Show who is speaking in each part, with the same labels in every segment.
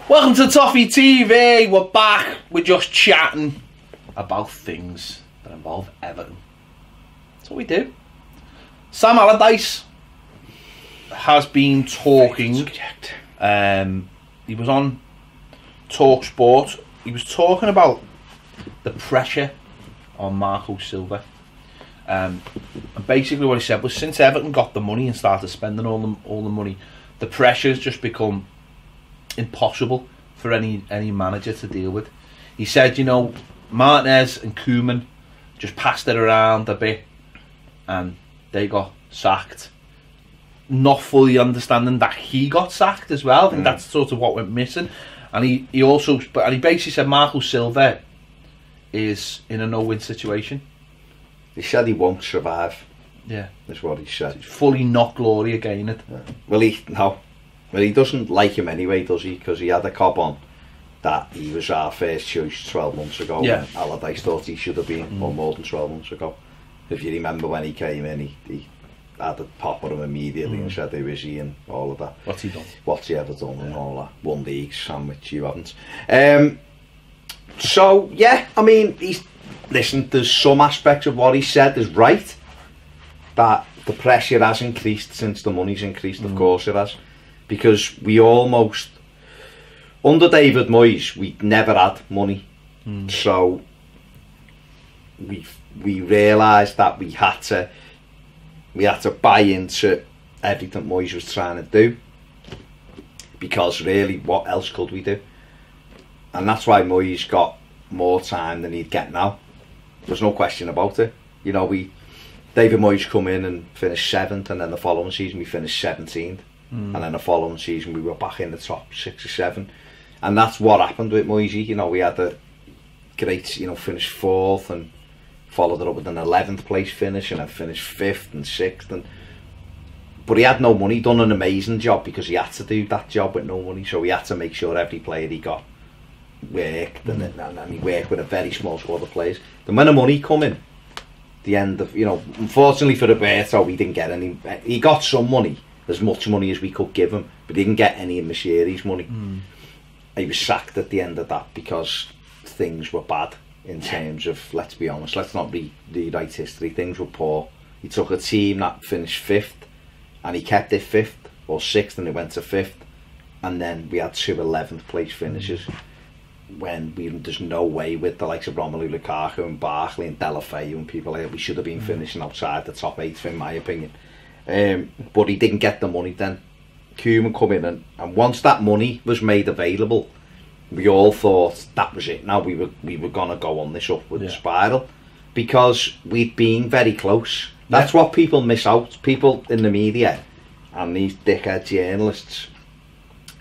Speaker 1: Welcome to Toffee TV. We're back. We're just chatting about things that involve Everton. That's what we do. Sam Allardyce has been talking. He was on Talk Sport. He was talking about the pressure on Marco Silva. And basically what he said was, since Everton got the money and started spending all the money, the pressure's just become impossible for any manager to deal with. He said, you know, Martinez and Koeman just passed it around a bit and they got sacked, not fully understanding that he got sacked as well. I think that's sort of what went missing. And he basically said Marco Silva is in a no-win situation.
Speaker 2: He said he won't survive.
Speaker 1: Yeah,
Speaker 2: that's what he said.
Speaker 1: It's fully not glory again.
Speaker 2: Yeah. Well, he doesn't like him anyway, does he? Because he had a cob on that he was our first choice 12 months ago.
Speaker 1: Yeah.
Speaker 2: And Allardyce thought he should have been, or more than 12 months ago. If you remember when he came in, he had a pop on him immediately and said, who is he, and all of that.
Speaker 1: What's he done?
Speaker 2: What's he ever done, and all that. Won leagues, and which you haven't. So, yeah, I mean, listen, there's some aspects of what he said is right. That the pressure has increased since the money's increased, of course it has. Because we almost, under David Moyes, we never had money. So we realised that we had to buy into everything Moyes was trying to do. Because really, what else could we do? And that's why Moyes got more time than he'd get now. There's no question about it. You know, David Moyes come in and finished 7th, and then the following season we finished 17th. And then the following season we were back in the top 6 or 7. And that's what happened with Moyes. You know, we had a great, you know, finished 4th and followed it up with an 11th place finish, and then finished 5th and 6th. But he had no money. He done an amazing job because he had to do that job with no money. So he had to make sure every player he got worked, and he worked with a very small squad of players. Then when the money come in, the end of, you know, unfortunately for Roberto, he didn't get any. He got some money, as much money as we could give him, but he didn't get any of Mashiri's money. He was sacked at the end of that because things were bad in terms of, let's be honest, let's not rewrite history, things were poor. He took a team that finished 5th and he kept it 5th or 6th, and it went to 5th, and then we had 2 11th place finishes when there's no way, with the likes of Romelu Lukaku and Barkley and Delafeu and people like that, we should have been finishing outside the top 8 in my opinion. But he didn't get the money then. Koeman come in, and once that money was made available, we all thought that was it. Now we were going to go on this upward spiral, because we'd been very close. That's what people miss out. People in the media and these dickhead journalists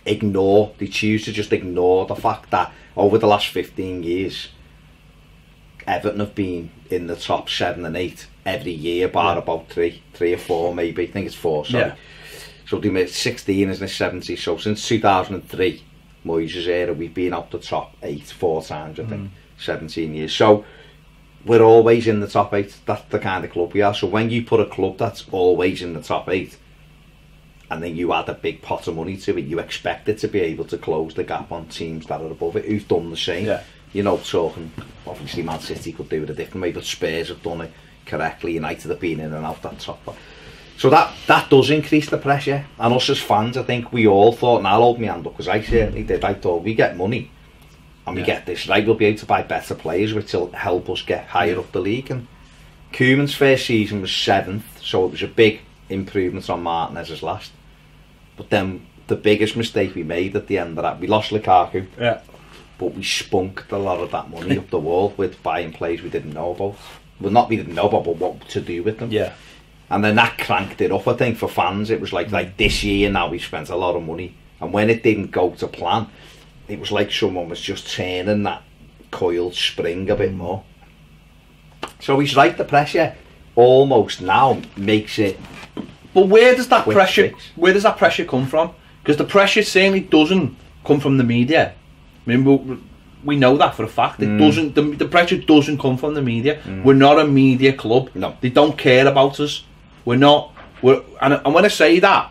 Speaker 2: they choose to just ignore the fact that over the last 15 years Everton have been in the top 7 and 8 every year, bar about 3 or 4 maybe. I think it's 4, sorry. Yeah. So they made 16 is the 70. So since 2003, Moyes' era, we've been out the top 8 4 times, I think. 17 years. So we're always in the top 8. That's the kind of club we are. So when you put a club that's always in the top 8, and then you add a big pot of money to it, you expect it to be able to close the gap on teams that are above it, who've done the same. Yeah. You know, talking, obviously Man City could do it a different way, but Spurs have done it correctly. United have been in and out that top. So that does increase the pressure. And us as fans, I think we all thought, and I'll hold my hand up, because I certainly did, I thought, we get money and we get this right, we'll be able to buy better players, which will help us get higher up the league. And Koeman's first season was 7th, so it was a big improvement on Martinez's last. But then the biggest mistake we made at the end of that, we lost Lukaku, but we spunked a lot of that money up the wall with buying players we didn't know about. Well, not we didn't know about, but what to do with them. Yeah. And then that cranked it up, I think, for fans. It was like this year now we spent a lot of money, and when it didn't go to plan, it was like someone was just turning that coiled spring a bit more. So he's right, the pressure almost now makes it.
Speaker 1: But where does that pressure come from? Because the pressure certainly doesn't come from the media. I mean, we know that for a fact. It doesn't. The pressure doesn't come from the media. We're not a media club. No, they don't care about us. We're not. And when I say that,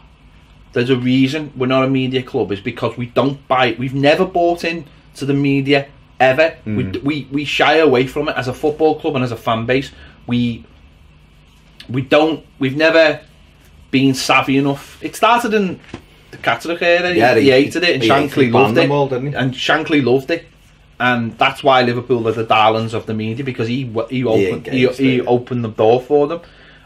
Speaker 1: there's a reason we're not a media club, is because we don't buy. We've never bought in to the media ever. We shy away from it as a football club and as a fan base. We've never been savvy enough. It started in the Catterick era. He hated it, and Shankly loved it. And Shankly loved it, and that's why Liverpool are the darlings of the media, because he opened the door for them.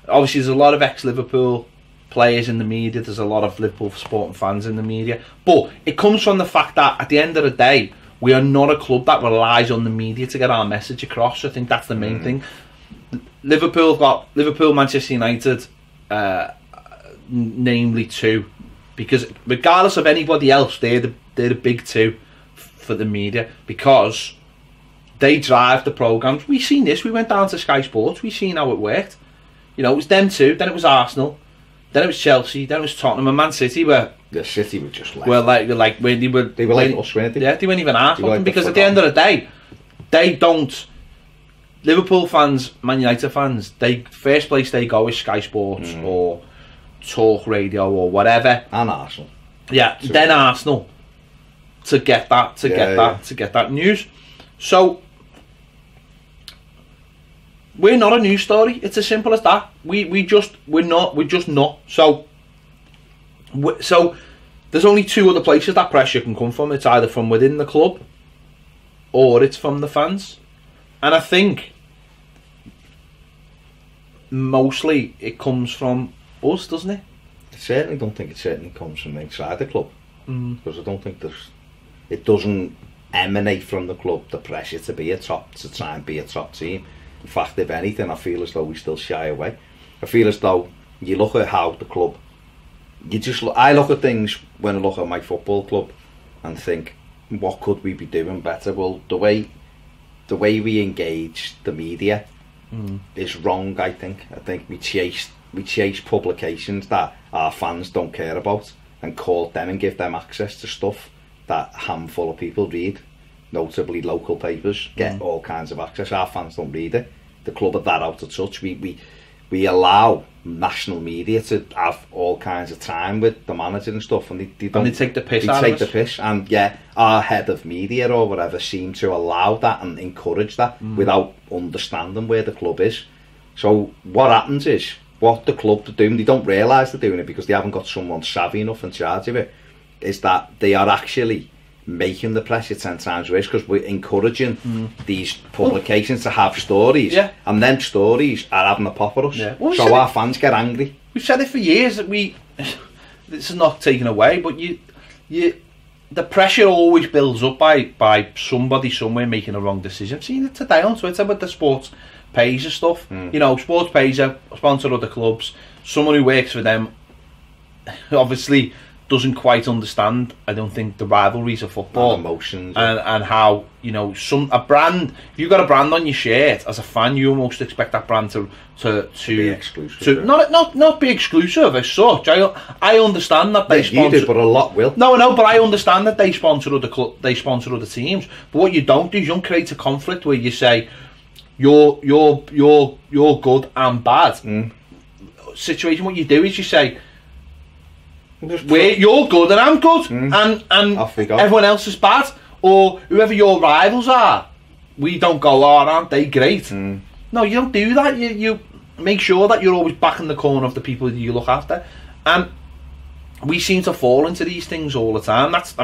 Speaker 1: Obviously, there's a lot of ex-Liverpool players in the media. There's a lot of Liverpool supporting fans in the media, but it comes from the fact that at the end of the day, we are not a club that relies on the media to get our message across. I think that's the main thing. Liverpool, Manchester United, namely two, because regardless of anybody else, they're the big two for the media, because they drive the programmes. We've seen this. We went down to Sky Sports. We've seen how it worked. You know, it was them two. Then it was Arsenal. Then it was Chelsea. Then it was Tottenham and Man City.
Speaker 2: The City were just left.
Speaker 1: Well, like when they were
Speaker 2: like us, weren't they?
Speaker 1: Yeah, they weren't even asked like because at the end of the day, they don't. Liverpool fans, Man United fans, first place they go is Sky Sports or Talk Radio or whatever,
Speaker 2: and Arsenal.
Speaker 1: Yeah, then Arsenal to get that news. So we're not a news story. It's as simple as that. We're just not. So there's only two other places that pressure can come from. It's either from within the club or it's from the fans. And I think mostly it comes from us, doesn't it?
Speaker 2: I certainly don't think it certainly comes from inside the club, because I don't think it doesn't emanate from the club, the pressure to try and be a top team. In fact, if anything, I feel as though we still shy away. I feel as though you look at how the club, I look at things when I look at my football club and think, what could we be doing better? Well, the way we engage the media is wrong. I think we chase publications that our fans don't care about and court them and give them access to stuff that a handful of people read, notably local papers get all kinds of access. Our fans don't read it. The club are that out of touch. We allow national media to have all kinds of time with the manager and stuff, and they
Speaker 1: take the piss.
Speaker 2: And yeah, our head of media or whatever seem to allow that and encourage that without understanding where the club is. So what happens is, what the club are doing, they don't realise they're doing it because they haven't got someone savvy enough in charge of it, is that they are actually making the pressure 10 times worse, because we're encouraging these publications to have stories, and them stories are having a pop at us. So our fans get angry.
Speaker 1: We've said it for years that this is not taken away, but the pressure always builds up by somebody somewhere making a wrong decision. I've seen it today on Twitter with the sports page and stuff. You know, sports page sponsor other clubs. Someone who works for them obviously doesn't quite understand, I don't think, the rivalries of football,
Speaker 2: and emotions,
Speaker 1: and how, you know, a brand. If you've got a brand on your shirt as a fan, you almost expect that brand to
Speaker 2: be exclusive,
Speaker 1: not be exclusive as such. I understand that they sponsor,
Speaker 2: you do, but a lot will.
Speaker 1: No, but I understand that they sponsor other teams. But what you don't do is you don't create a conflict where you say you're good and bad. Situation. What you do is you say, you're good and I'm good, and everyone else is bad, or whoever your rivals are, we don't go, oh, aren't they great? No, you don't do that. You make sure that you're always back in the corner of the people that you look after, and we seem to fall into these things all the time. That's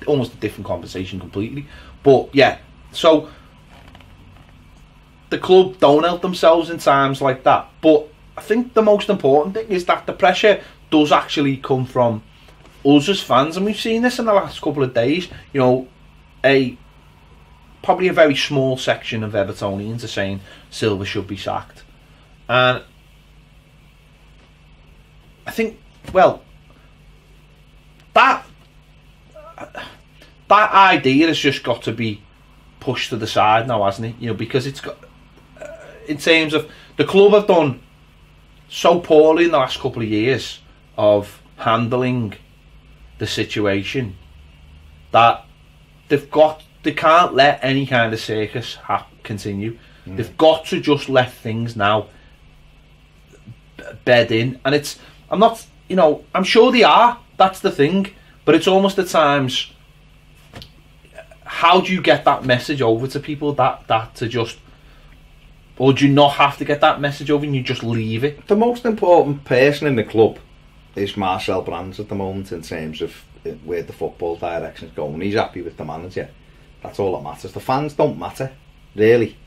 Speaker 1: almost a different conversation completely. But yeah, so the club don't help themselves in times like that. But I think the most important thing is that the pressure does actually come from us as fans, and we've seen this in the last couple of days. You know, probably a very small section of Evertonians are saying Silva should be sacked, and I think, well, that idea has just got to be pushed to the side now, hasn't it? You know, because it's got, in terms of the club have done so poorly in the last couple of years of handling the situation that they can't let any kind of circus continue. They've got to just let things now bed in. And I'm not you know, I'm sure they are. That's the thing. But it's almost at times, how do you get that message over to people that to just, or do you not have to get that message over and you just leave it?
Speaker 2: The most important person in the club is Marcel Brands at the moment in terms of where the football direction's going. He's happy with the manager. That's all that matters. The fans don't matter, really.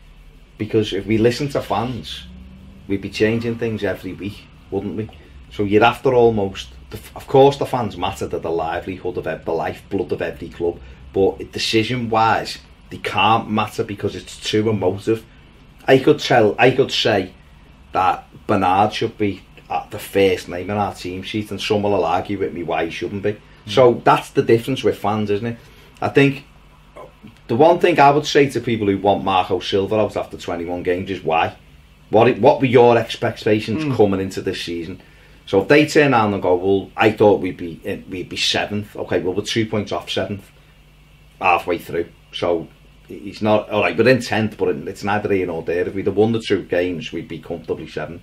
Speaker 2: Because if we listen to fans, we'd be changing things every week, wouldn't we? So you'd have to almost... Of course the fans matter, they're the livelihood of the lifeblood of every club. But decision-wise, they can't matter because it's too emotive. I could say that Bernard should be at the first name in our team sheet, and someone will argue with me why he shouldn't be. So that's the difference with fans, isn't it? I think the one thing I would say to people who want Marco Silva out after 21 games is why. What were your expectations coming into this season? So if they turn around and go, well, I thought we'd be 7th. Okay, well, we're 2 points off 7th halfway through. So he's not, all right, we're in 10th, but it's neither here nor there. If we'd have won the 2 games, we'd be comfortably 7th.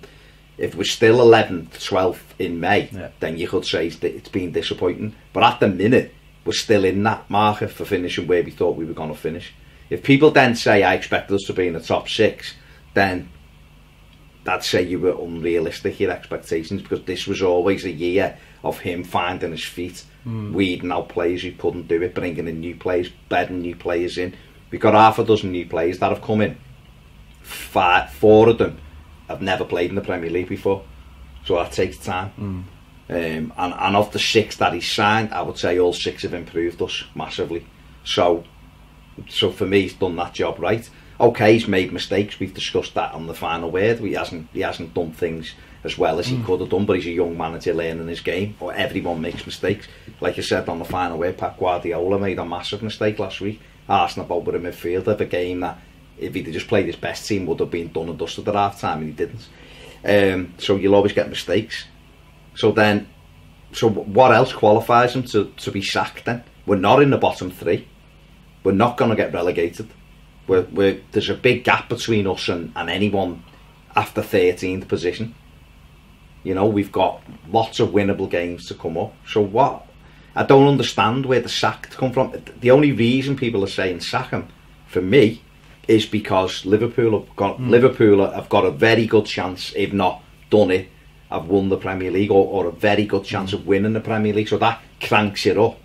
Speaker 2: If we're still 11th, 12th in May, then you could say it's been disappointing. But at the minute, we're still in that market for finishing where we thought we were going to finish. If people then say, I expected us to be in the top 6, then that'd say you were unrealistic, your expectations, because this was always a year of him finding his feet, weeding out players who couldn't do it, bringing in new players, bedding new players in. We've got half a dozen new players that have come in. 4 of them have never played in the Premier League before, so that takes time. And of the 6 that he's signed, I would say all 6 have improved us massively. So for me, he's done that job right. Okay, he's made mistakes. We've discussed that on the final word. He hasn't done things as well as he could have done, but he's a young manager learning his game. Or everyone makes mistakes. Like I said on the final word, Pep Guardiola made a massive mistake last week, asking about with a midfielder, a game that if he'd just played his best team would have been done and dusted at half time, and he didn't. So you'll always get mistakes. So what else qualifies him to be sacked then? We're not in the bottom 3. We're not going to get relegated. There's a big gap between us and anyone after 13th position. You know, we've got lots of winnable games to come up. So what? I don't understand where the sack come from. The only reason people are saying sack him, for me, is because Liverpool have got a very good chance, if not done it, have won the Premier League, or a very good chance of winning the Premier League. So that cranks it up.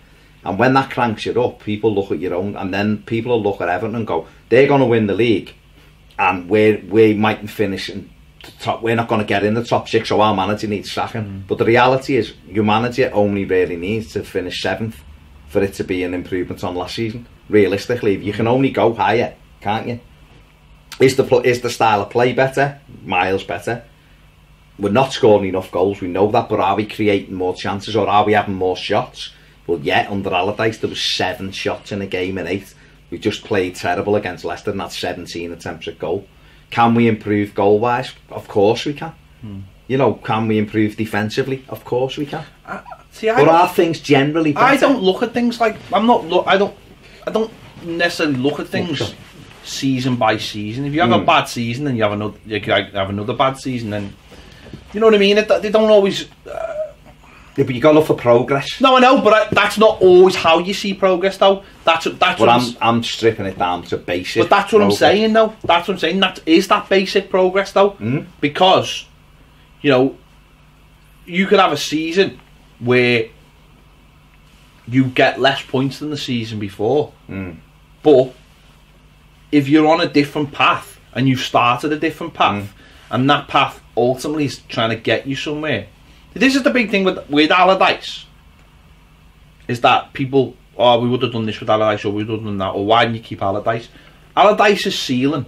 Speaker 2: And when that cranks it up, people look at your own, and then people will look at Everton and go, they're going to win the league, and we mightn't finish in the top. We're not going to get in the top 6, so our manager needs sacking. But the reality is, your manager only really needs to finish 7th for it to be an improvement on last season. Realistically, you can only go higher, can't you? Is the style of play better? Miles better. We're not scoring enough goals, we know that, but are we creating more chances, or are we having more shots? Well, yeah, under Allardyce there was 7 shots in a game in 8. We just played terrible against Leicester, and that's 17 attempts at goal. Can we improve goal-wise? Of course we can. You know, can we improve defensively? Of course we can. But are things generally better?
Speaker 1: I don't look at things like I don't necessarily look at things season by season. If you have a bad season, then you have another bad season, then you know what I mean. They don't always.
Speaker 2: Yeah, but you got to look for progress.
Speaker 1: No, I know, but that's not always how you see progress, though. That's
Speaker 2: but
Speaker 1: what
Speaker 2: I'm stripping it down to basic.
Speaker 1: But that's what progress. I'm saying, though. That's what I'm saying. That is that basic progress, though, because you know you could have a season where you get less points than the season before, but if you're on a different path and you've started a different path, and that path ultimately is trying to get you somewhere. This is the big thing with Allardyce, is that people, we would have done this with Allardyce, or we would have done that, or why didn't you keep Allardyce? Allardyce's ceiling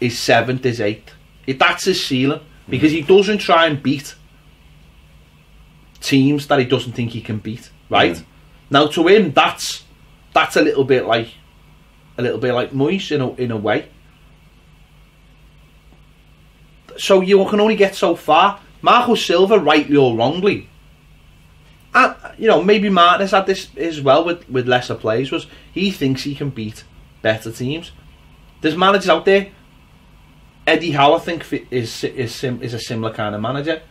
Speaker 1: is 7th, is 8th. That's his ceiling, because he doesn't try and beat teams that he doesn't think he can beat, right? Now to him, that's a little bit like Moyes in a way. So you can only get so far. Marco Silva, rightly or wrongly, and you know, maybe Martinez had this as well with lesser players, was he thinks he can beat better teams. There's managers out there. Eddie Howe, I think, is a similar kind of manager.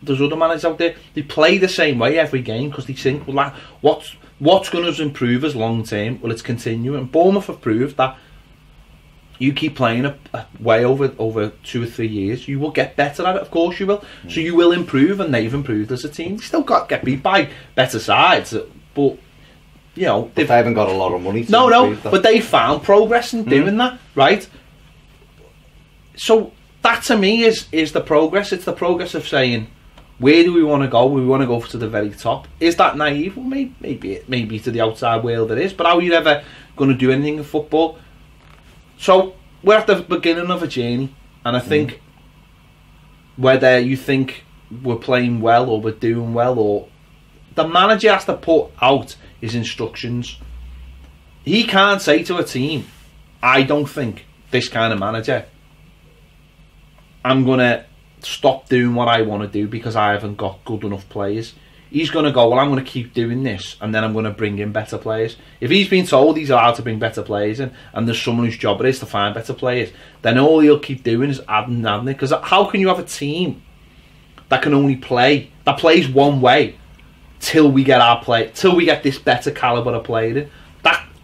Speaker 1: there's other managers out there, they play the same way every game because they think, well, what's going to improve us long term? Well, it's continuing. Bournemouth have proved that you keep playing a way over 2 or 3 years, you will get better at it. Of course you will. So you will improve, and they've improved as a team. They still get beat by better sides, but you know
Speaker 2: they haven't got a lot of money.
Speaker 1: No, but they found progress in doing that, right? So that to me is the progress. It's the progress of saying, where do we want to go? We want to go to the very top. Is that naive? Well, maybe to the outside world it is. But how are you ever going to do anything in football? So we're at the beginning of a journey, and I think whether you think we're playing well or we're doing well, or the manager has to put out his instructions. He can't say to a team, I don't think this kind of manager, I'm going to stop doing what I want to do because I haven't got good enough players. He's going to go, well, I'm going to keep doing this, and then I'm going to bring in better players. If he's been told he's allowed to bring better players in, and there's someone whose job it is to find better players, then all he'll keep doing is adding it. Because how can you have a team that can only that plays one way till we get this better calibre of player in?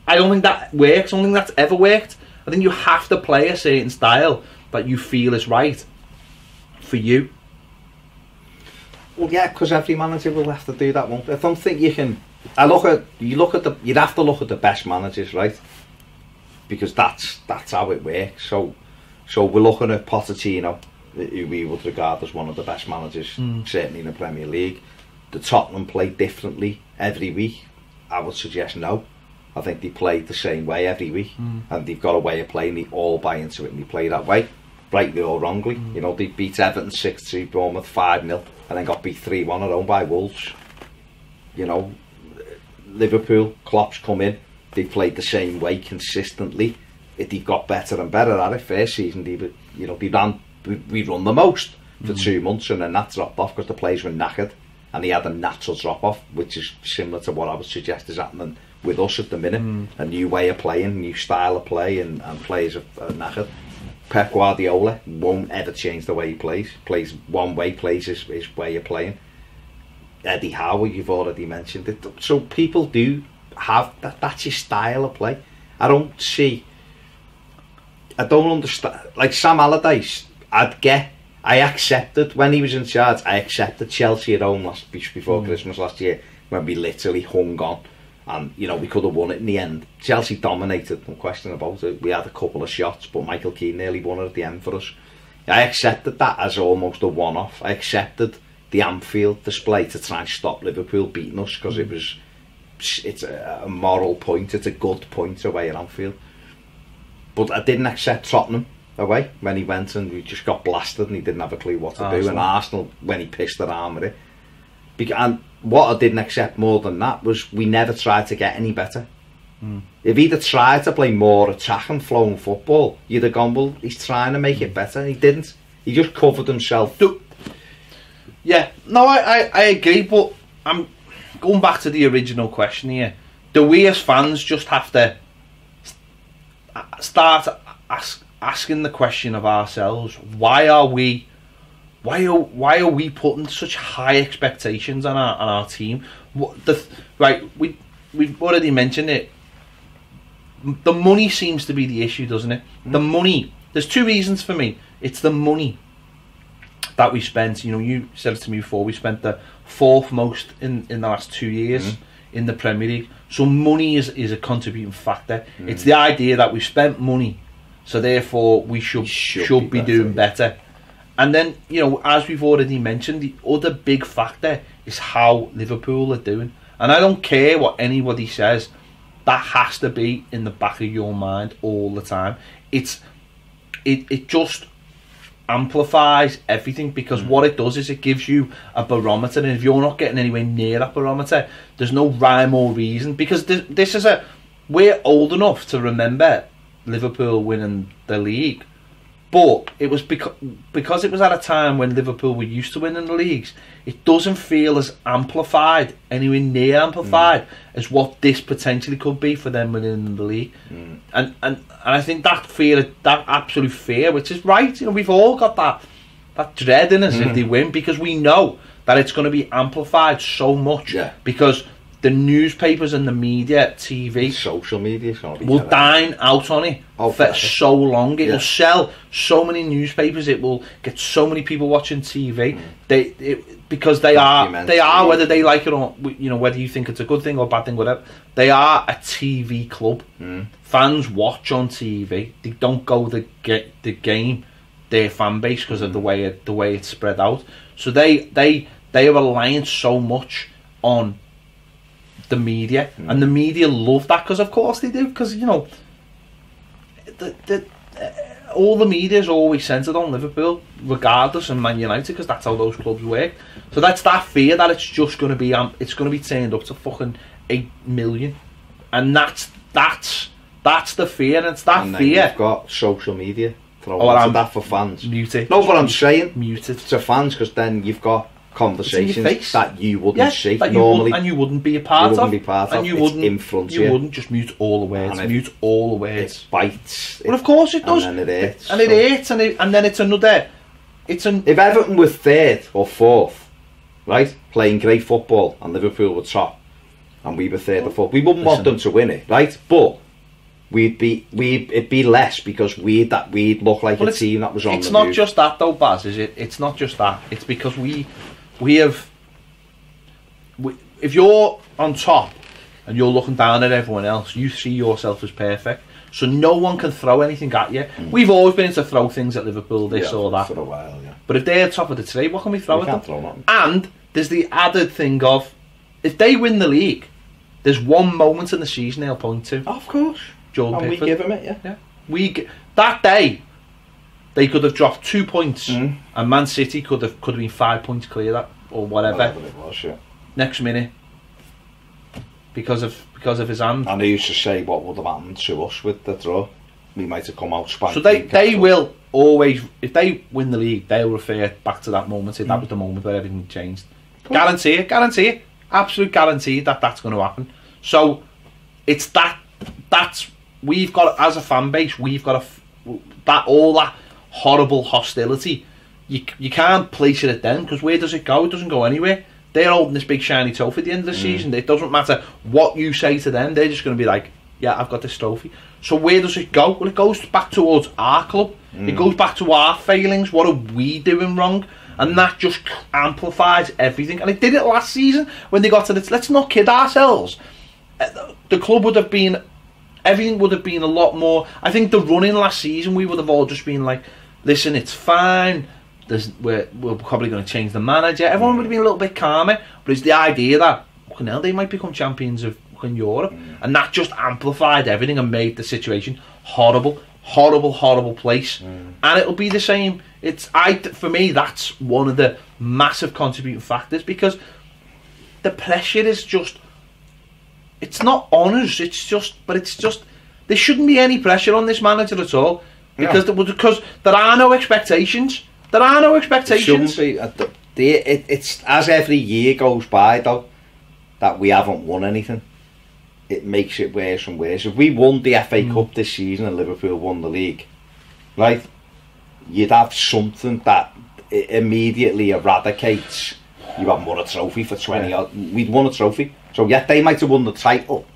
Speaker 1: I don't think that works. I don't think that's ever worked. I think you have to play a certain style that you feel is right for you.
Speaker 2: Well, yeah, because every manager will have to do that, won't they? I don't think you can. You'd have to look at the best managers, right? Because that's how it works. So we're looking at Pochettino, who we would regard as one of the best managers, certainly in the Premier League. The Tottenham play differently every week. I would suggest no. I think they play the same way every week, and they've got a way of playing. They all buy into it, and they play that way, rightly or wrongly. You know, they beat Everton 6-2, Bournemouth 5-0. And then got beat 3-1 at home by Wolves. You know, Liverpool, Klopp's come in, they've played the same way consistently. They've got better and better at it. First season, we run the most for 2 months, and then that dropped off because the players were knackered, and they had a natural drop off, which is similar to what I would suggest is happening with us at the minute. A new way of playing, new style of play, and players are knackered. Pep Guardiola won't ever change the way he plays. Plays one way, plays his way of playing. Eddie Howe, you've already mentioned it. So people do have that. That's his style of play. I don't understand. Like Sam Allardyce, I accepted when he was in charge. I accepted Chelsea at home before Christmas last year, when we literally hung on. And, you know, we could have won it in the end. Chelsea dominated, no question about it. We had a couple of shots, but Michael Keane nearly won it at the end for us. I accepted that as almost a one-off. I accepted the Anfield display to try and stop Liverpool beating us, because it's a moral point. It's a good point away at Anfield. But I didn't accept Tottenham away when he went, and we just got blasted and he didn't have a clue what to do. And Arsenal, when he pissed their arm at it. And what I didn't accept more than that was we never tried to get any better. If he'd have tried to play more attacking, flowing football, you'd have gone, well, he's trying to make it better. He didn't. He just covered himself.
Speaker 1: Yeah, no, I agree, but I'm going back to the original question here. Do we as fans just have to start asking the question of ourselves, why are we putting such high expectations on our team? We've already mentioned it. The money seems to be the issue, doesn't it? The money. There's 2 reasons for me. It's the money that we spent. You know, you said it to me before. We spent the 4th most in the last 2 years in the Premier League. So money is a contributing factor. It's the idea that we've spent money, so therefore we should be doing better. And then, you know, as we've already mentioned, the other big factor is how Liverpool are doing. And I don't care what anybody says, that has to be in the back of your mind all the time. It just amplifies everything, because what it does is it gives you a barometer, and if you're not getting anywhere near that barometer, there's no rhyme or reason. Because we're old enough to remember Liverpool winning the league. But it was because it was at a time when Liverpool were used to winning the leagues, it doesn't feel as amplified, anywhere near amplified, as what this potentially could be for them winning the league. And I think that absolute fear, which is right, you know, we've all got that dread in us if they win, because we know that it's going to be amplified so much
Speaker 2: Yeah.
Speaker 1: because the newspapers and the media, TV,
Speaker 2: social media is going to be
Speaker 1: will dine out on it for
Speaker 2: forever.
Speaker 1: so long. It
Speaker 2: Yeah.
Speaker 1: will sell so many newspapers. It will get so many people watching TV. Because they are whether they like it or whether you think it's a good thing or bad thing, whatever. They are a TV club. Fans watch on TV. They don't go the game. Their fan base because of the way it's spread out. So they are reliant so much on the media, and the media love that because of course they do, because all the media is always centred on Liverpool regardless, and Man United, because that's how those clubs work. So that's that fear that it's just going to be turned up to fucking 8 million, and that's the fear, and it's that
Speaker 2: and then
Speaker 1: fear.
Speaker 2: You've got social media throwing
Speaker 1: I'm
Speaker 2: that for fans.
Speaker 1: Muted.
Speaker 2: No, but I'm saying
Speaker 1: muted
Speaker 2: to fans, because then you've got conversations that you wouldn't see
Speaker 1: that
Speaker 2: normally,
Speaker 1: and you wouldn't be a part of,
Speaker 2: and
Speaker 1: you
Speaker 2: it's
Speaker 1: wouldn't
Speaker 2: in front.
Speaker 1: You wouldn't just mute all the words. Mute all the words.
Speaker 2: It bites.
Speaker 1: Well, of course it does.
Speaker 2: And then it hurts.
Speaker 1: And it hurts, and then it's another. If
Speaker 2: Everton were third or fourth, right, playing great football, and Liverpool were top, and we were third or fourth, we wouldn't want them to win it, right? But it'd be less because we'd look like a team that was on the move.
Speaker 1: It's not just that though, Baz, is it? It's not just that. It's because we have. If you're on top and you're looking down at everyone else, you see yourself as perfect. So no one can throw anything at you. We've always been to throw things at Liverpool, this or that.
Speaker 2: For a while, yeah.
Speaker 1: But if they're top of the tree, what can we throw at them?
Speaker 2: Throw nothing.
Speaker 1: And there's the added thing of, if they win the league, there's one moment in the season they'll point to.
Speaker 2: Of course.
Speaker 1: Jordan
Speaker 2: and
Speaker 1: Pickford.
Speaker 2: We give them it, yeah.
Speaker 1: That day, they could have dropped 2 points, and Man City could have been 5 points clear, that or whatever
Speaker 2: it was, yeah.
Speaker 1: Next minute, because of his hand.
Speaker 2: And they used to say what would have happened to us with the draw. We might have come out spanked.
Speaker 1: So they will always, if they win the league, they'll refer back to that moment. Say that was the moment where everything changed. Cool. Guarantee it, absolute guarantee that that's going to happen. So it's that's we've got, as a fan base, we've got all that horrible hostility. You can't place it at them, because where does it go? It doesn't go anywhere. They're holding this big shiny trophy at the end of the season. It doesn't matter what you say to them. They're just going to be like, yeah, I've got this trophy. So where does it go? Well, it goes back towards our club. It goes back to our failings. What are we doing wrong? And that just amplifies everything. And it did it last season when they got to this. Let's not kid ourselves. The club would have been, everything would have been a lot more. I think the running last season, we would have all just been like, listen, it's fine. We're probably going to change the manager. Everyone would have been a little bit calmer. But it's the idea that, fucking hell, they might become champions of fucking Europe. And that just amplified everything and made the situation horrible place. And it'll be the same. For me, that's one of the massive contributing factors, because the pressure is just, it's not on us, there shouldn't be any pressure on this manager at all, because there are no expectations. It
Speaker 2: shouldn't be. It's as every year goes by, though, that we haven't won anything, it makes it worse and worse. If we won the FA Cup this season and Liverpool won the league, right, you'd have something that immediately eradicates, you haven't won a trophy for 20 odd. We'd won a trophy. So yet they might have won the title,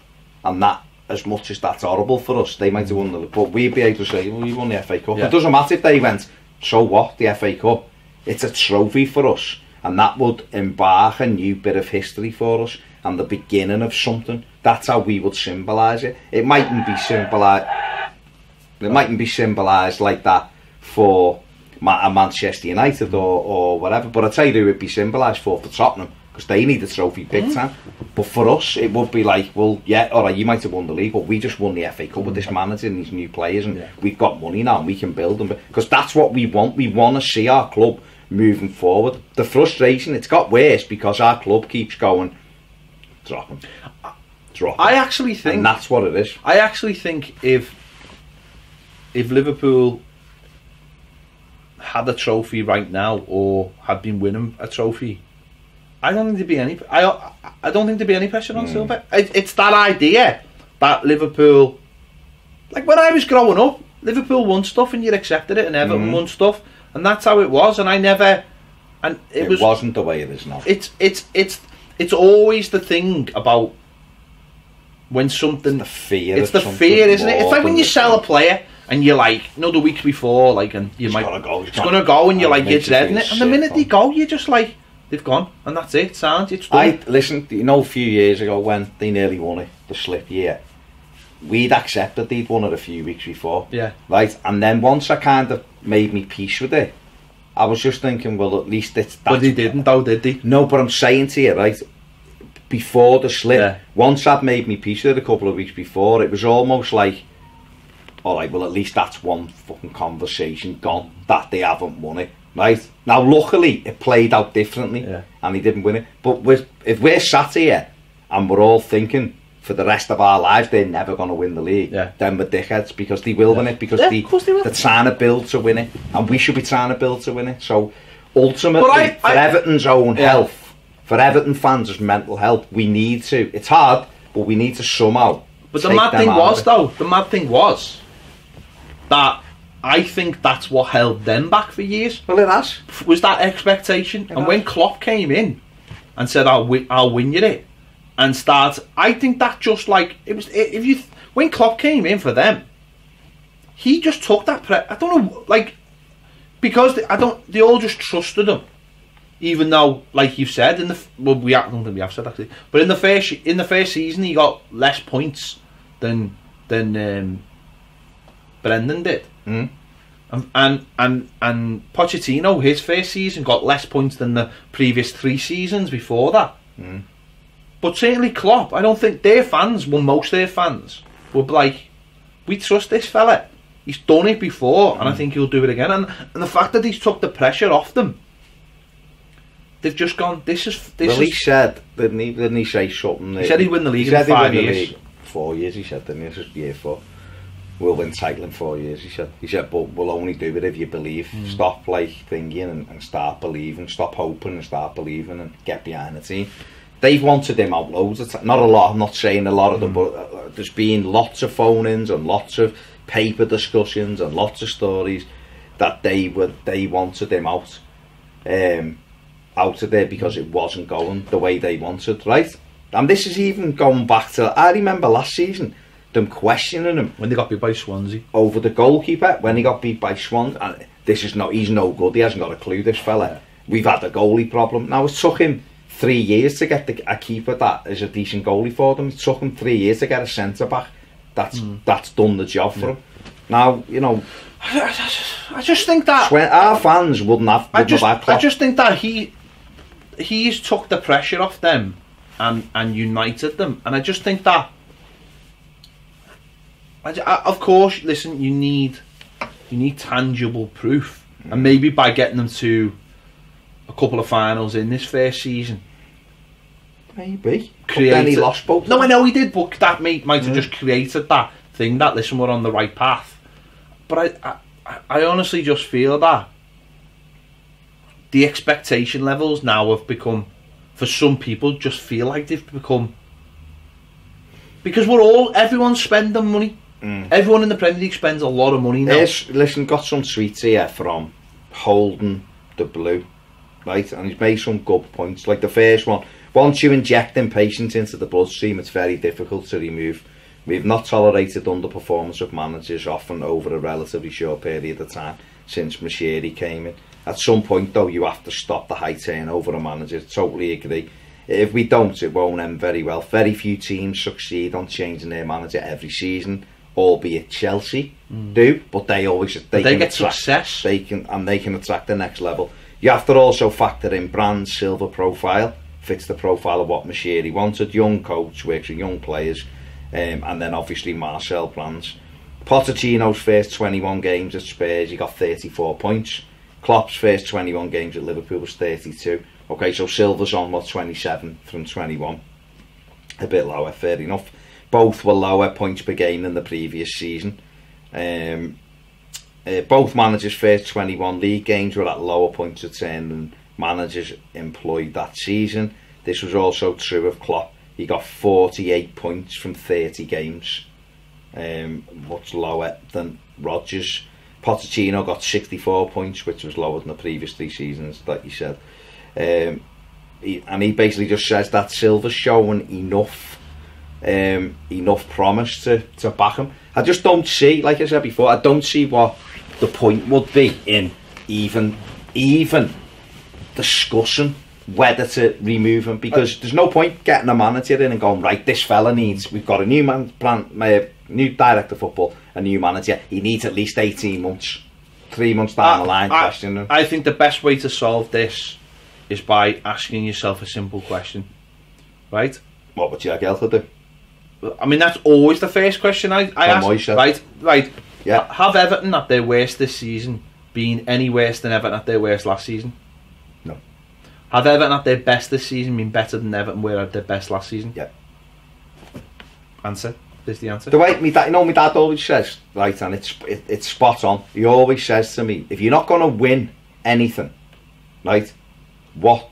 Speaker 2: and that, as much as that's horrible for us, they might have won the, but we'd be able to say, well, we won the FA Cup. It doesn't matter if they went, so what, the FA Cup, it's a trophy for us, and that would embark a new bit of history for us and the beginning of something. That's how we would symbolise it. It mightn't be symbolised like that for a Manchester United or whatever, but I tell you who it would be symbolised for Tottenham, because they need a trophy big time. But for us, it would be like, well, yeah, alright, you might have won the league, but we just won the FA Cup with this manager and these new players, and we've got money now and we can build them, because that's what we want. We want to see our club moving forward. The frustration, it's got worse because our club keeps going, dropping.
Speaker 1: I actually think,
Speaker 2: and that's what it is.
Speaker 1: I actually think if Liverpool had a trophy right now, or had been winning a trophy, I don't think there'd be any. I don't think there'd be any pressure on Silva. It's that idea that Liverpool, like when I was growing up, Liverpool won stuff and you accepted it, and Everton won stuff, and that's how it was. And I And
Speaker 2: it wasn't the way it is now.
Speaker 1: It's always the thing about when something.
Speaker 2: It's the fear.
Speaker 1: It's the fear, isn't it? It's like when you sell a player and you're like, the week before, like, and you might, it's gonna go, and you're like, you're dreading it, and the minute they go, you're just like, they've gone, and that's it. Sounds it's done.
Speaker 2: Listen, a few years ago when they nearly won it, the slip year, we'd accepted they'd won it a few weeks before.
Speaker 1: Yeah.
Speaker 2: Right, and then once I kind of made me peace with it, I was just thinking, well, at least it's that.
Speaker 1: But they didn't, though, did they?
Speaker 2: No, but I'm saying to you, right, before the slip, once I'd made me peace with it a couple of weeks before, it was almost like, all right, well, at least that's one fucking conversation gone, that they haven't won it, right? Now, luckily, it played out differently, and he didn't win it. But if we're sat here and we're all thinking for the rest of our lives they're never going to win the league, then we're dickheads, because they will win it, because they're trying to build to win it, and we should be trying to build to win it. So, ultimately, for Everton's own health, for Everton fans' mental health, we need to, it's hard, but we need to somehow.
Speaker 1: But the mad thing was, that I think that's what held them back for years.
Speaker 2: Well, it has.
Speaker 1: Was that expectation. And when Klopp came in and said, I'll win you it, and start, I think that just like, it was, when Klopp came in for them, he just took that, I don't know, like, because they all just trusted him. Even though, like you've said, I don't think we have said actually, but in the first season he got less points than Brendan did, and Pochettino, his first season, got less points than the previous 3 seasons before that. But certainly Klopp, I don't think their fans, well, most of their fans, would be like, we trust this fella. He's done it before, and I think he'll do it again. And the fact that he's took the pressure off them, they've just gone, this is.
Speaker 2: He said, didn't he say something?
Speaker 1: He said he'd win the league in 5 years.
Speaker 2: 4 years, he said, didn't he? This is year 4. We'll win title in 4 years, he said. He said, but we'll only do it if you believe. Stop thinking and start believing. Stop hoping and start believing, and get behind the team. They've wanted him out loads of time. Not a lot, I'm not saying a lot of them, but there's been lots of phone-ins and lots of paper discussions and lots of stories that they wanted him out of there because it wasn't going the way they wanted, right? And this is even going back to, I remember last season, them questioning him
Speaker 1: when they got beat by Swansea
Speaker 2: over the goalkeeper, when he got beat by Swansea, and he's no good, he hasn't got a clue, this fella. We've had a goalie problem. Now, it took him 3 years to get a keeper that is a decent goalie for them. It took him 3 years to get a centre back that's done the job for him. Now,
Speaker 1: I just think that
Speaker 2: our fans wouldn't have. I
Speaker 1: just think that he's took the pressure off them and united them, and I just think that. Of course, listen, you need tangible proof, and maybe by getting them to a couple of finals in this first season,
Speaker 2: maybe. Then he lost both.
Speaker 1: No, I know he did, but that might have just created that thing that, listen, we're on the right path. But I honestly just feel that the expectation levels now have become, for some people, just feel like they've become, because everyone's spending money. Everyone in the Premier League spends a lot of money now.
Speaker 2: Listen, got some tweets here from Holden the Blue, right? And he's made some good points. Like the first one, once you inject impatience into the bloodstream, it's very difficult to remove. We've not tolerated underperformance of managers, often over a relatively short period of time, since Mashiri came in. At some point, though, you have to stop the high turnover of managers. Totally agree. If we don't, it won't end very well. Very few teams succeed on changing their manager every season, albeit Chelsea do, but they get success. They can attract the next level. You have to also factor in brand, silver profile, fits the profile of what Mashiri wanted. Young coach, works with young players, and then obviously Marcel plans. Pochettino's first 21 games at Spurs, he got 34 points. Klopp's first 21 games at Liverpool was 32. Okay, so Silva's on 27 from 21. A bit lower, fair enough. Both were lower points per game than the previous season. Both managers' first 21 league games were at lower points return than managers employed that season. This was also true of Klopp. He got 48 points from 30 games, much lower than Rodgers. Pochettino got 64 points, which was lower than the previous 3 seasons, like you said. He basically just says that Silva's showing enough promise to back him. I just don't see, like I said before, I don't see what the point would be in even discussing whether to remove him, because there's no point getting a manager in and going, right, this fella we've got a new new director of football, a new manager, he needs at least 18 months, 3 months down the line.
Speaker 1: I think the best way to solve this is by asking yourself a simple question, right?
Speaker 2: What would you like Elf to do?
Speaker 1: I mean, that's always the first question I ask. Right.
Speaker 2: Yeah.
Speaker 1: Have Everton at their worst this season been any worse than Everton at their worst last season?
Speaker 2: No.
Speaker 1: Have Everton at their best this season been better than Everton were at their best last season?
Speaker 2: Yeah.
Speaker 1: Answer. There's the answer.
Speaker 2: The way my dad always says, right, and it's spot on. He always says to me, if you're not going to win anything, right, what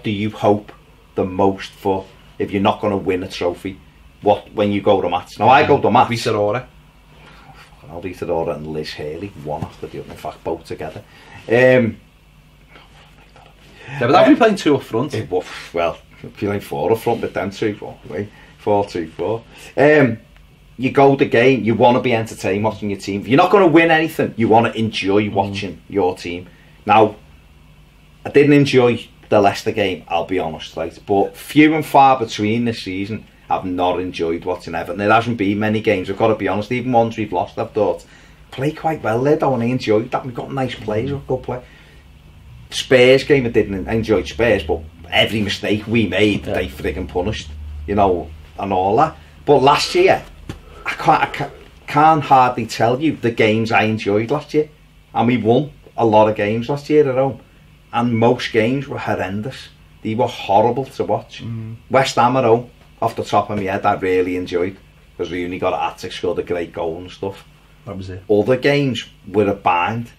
Speaker 2: do you hope the most for if you're not going to win a trophy? When you go to match? Now I go to match.
Speaker 1: Vitorora.
Speaker 2: I'll Vitorora and Liz Haley, one after the other, in fact both together. Yeah,
Speaker 1: but I'll be playing two up front.
Speaker 2: Well, playing four up front with them two, 4-2-4. You go the game, you want to be entertained watching your team. If you're not going to win anything, you want to enjoy watching your team. Now, I didn't enjoy the Leicester game, I'll be honest, right? But few and far between this season, I've not enjoyed watching Everton. There hasn't been many games, I've got to be honest. Even ones we've lost, I've thought, play quite well there though, and I enjoyed that. We've got nice players, good play. Spurs game, I enjoyed Spurs, but every mistake we made, they friggin' punished, and all that. But last year, I can't hardly tell you the games I enjoyed last year. And we won a lot of games last year at home. And most games were horrendous. They were horrible to watch. West Ham at home, off the top of my head, I really enjoyed, because we only got a hat-trick, scored a great goal and stuff.
Speaker 1: That was it.
Speaker 2: Other games were a bind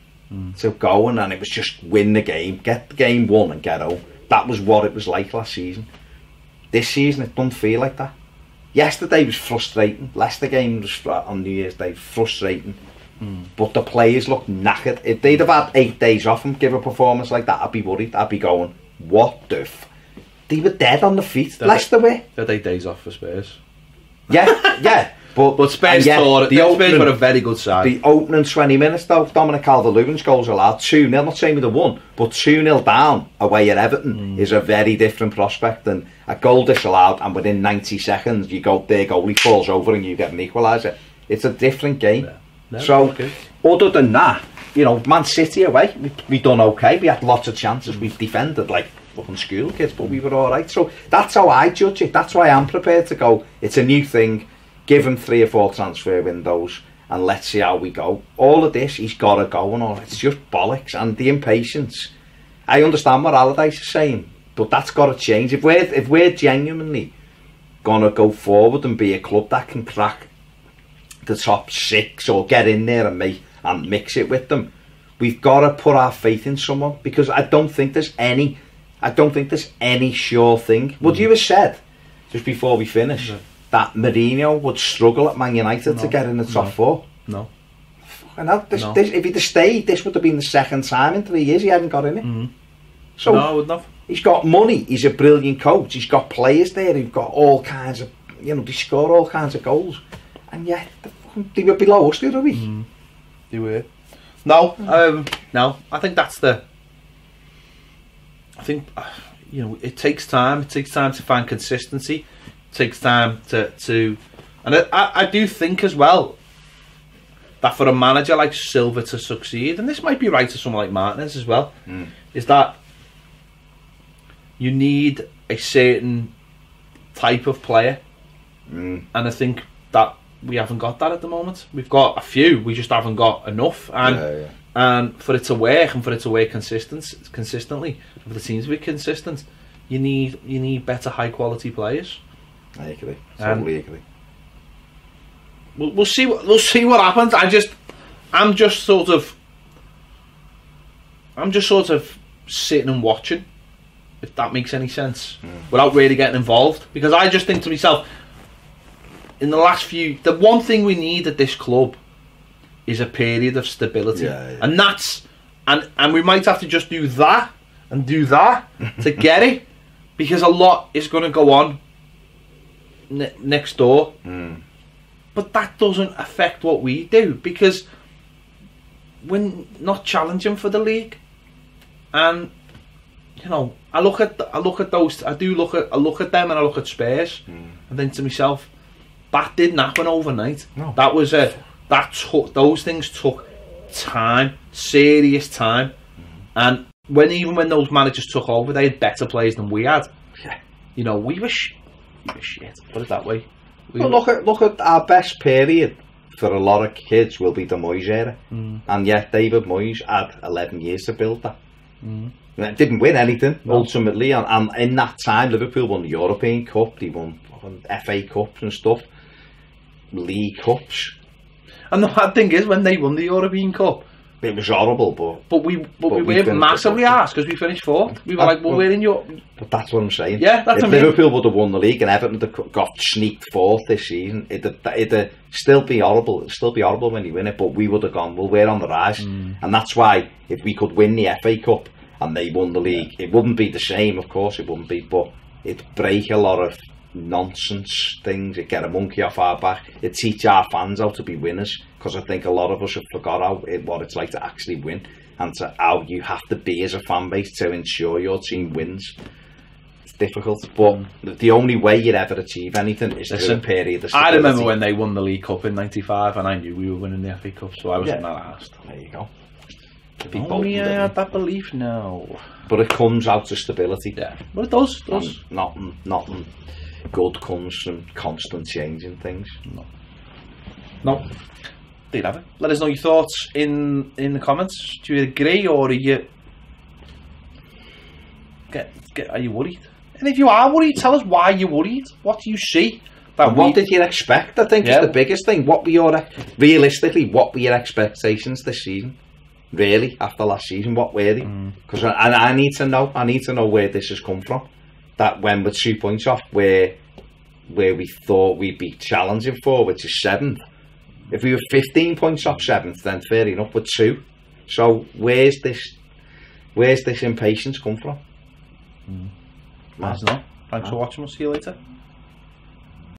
Speaker 2: to go, and it was just win the game, get the game won and get home. That was what it was like last season. This season it doesn't feel like that. Yesterday was frustrating. Leicester game was on New Year's Day, frustrating. But the players look knackered. If they'd have had 8 days off and give a performance like that, I'd be worried. I'd be going, what the They were dead on the feet. Leicester were.
Speaker 1: They had 8 days off for Spurs.
Speaker 2: Yeah. But
Speaker 1: Spurs tore it. Spurs were a very good side.
Speaker 2: The opening 20 minutes though, Dominic Calvert-Lewin's goals allowed 2-0, not saying with a 1, but 2-0 down away at Everton is a very different prospect than a goal disallowed and within 90 seconds their goalie falls over and you get an equaliser. It's a different game. Other than that, Man City away, we done okay. We had lots of chances. We've defended like fucking school kids, but we were alright. So that's how I judge it. That's why I'm prepared to go, it's a new thing. Give him 3 or 4 transfer windows and let's see how we go. All of this, he's got to go and all. It's just bollocks and the impatience. I understand what Allardyce is saying, but that's got to change. If we're genuinely going to go forward and be a club that can crack the top 6 or get in there and mix it with them, we've got to put our faith in someone, because I don't think there's any sure thing. Would you have said just before we finish that Mourinho would struggle at Man United to get in the top 4?
Speaker 1: No.
Speaker 2: If he'd have stayed, this would have been the second time in 3 years he hadn't got in it. So
Speaker 1: no, I wouldn't have.
Speaker 2: He's got money, he's a brilliant coach, he's got players there who've got all kinds of, they score all kinds of goals, and yet they were below us the other week.
Speaker 1: They were. No, I think that's it takes time. It takes time to find consistency. It takes time to and I do think as well that for a manager like Silva to succeed, and this might be right to someone like Martinez as well, is that you need a certain type of player, and I think that we haven't got that at the moment. We've got a few, we just haven't got enough, and for it to work, and for it to work consistently, for the teams to be consistent, you need better high quality players.
Speaker 2: I agree. Totally agree.
Speaker 1: We'll see what happens. I'm just sort of sitting and watching, if that makes any sense, without really getting involved, because I just think to myself, in the last the one thing we need at this club is a period of stability, and that's and we might have to just do that and do that to get it, because a lot is going to go on next door. But that doesn't affect what we do, because we're not challenging for the league. And you know, I look at those. I look at them, and I look at Spurs, and think to myself, that didn't happen overnight.
Speaker 2: No.
Speaker 1: Those things took time, serious time, and even when those managers took over, they had better players than we had.
Speaker 2: Yeah.
Speaker 1: You know, we were shit. Put it that way.
Speaker 2: Look at our best period for a lot of kids will be the Moyes era, and yet David Moyes had 11 years to build that. Didn't win anything ultimately, and in that time Liverpool won the European Cup, they won FA Cups and stuff, League Cups.
Speaker 1: And the bad thing is, when they won the European Cup,
Speaker 2: it was horrible, but
Speaker 1: we were massively arsed because we finished fourth. We were we're in Europe.
Speaker 2: But that's what I'm saying.
Speaker 1: Yeah, that's
Speaker 2: if Liverpool would have won the league and Everton had got sneaked fourth this season, it'd still be horrible. It'd still be horrible when you win it, but we would have gone, well, we're on the rise. And that's why, if we could win the FA Cup and they won the league, it wouldn't be the same, of course it wouldn't be, but it'd break a lot of nonsense things. It'd get a monkey off our back. It'd teach our fans how to be winners, because I think a lot of us have forgot what it's like to actually win, and to how you have to be as a fan base to ensure your team wins. It's difficult, but the only way you'd ever achieve anything is through a period of stability.
Speaker 1: I remember when they won the League Cup in '95, and I knew we were winning the FA Cup, so I wasn't that arsed.
Speaker 2: There you go.
Speaker 1: I had that belief now.
Speaker 2: But it comes out of stability.
Speaker 1: Yeah, but it does.
Speaker 2: Nothing good comes from constant changing things.
Speaker 1: No. There you have it. Let us know your thoughts in the comments. Do you agree, or are you are you worried? And if you are worried, tell us why you're worried. What do you see?
Speaker 2: What did you expect? I think is the biggest thing. What were your expectations this season? Really, after last season, what were they? Because I need to know. I need to know where this has come from. That when we're 2 points off, where we thought we'd be challenging for, which is 7th. If we were 15 points off 7th, then fair enough, we're 2. So where's this impatience come from?
Speaker 1: Thanks for watching. We'll see you later.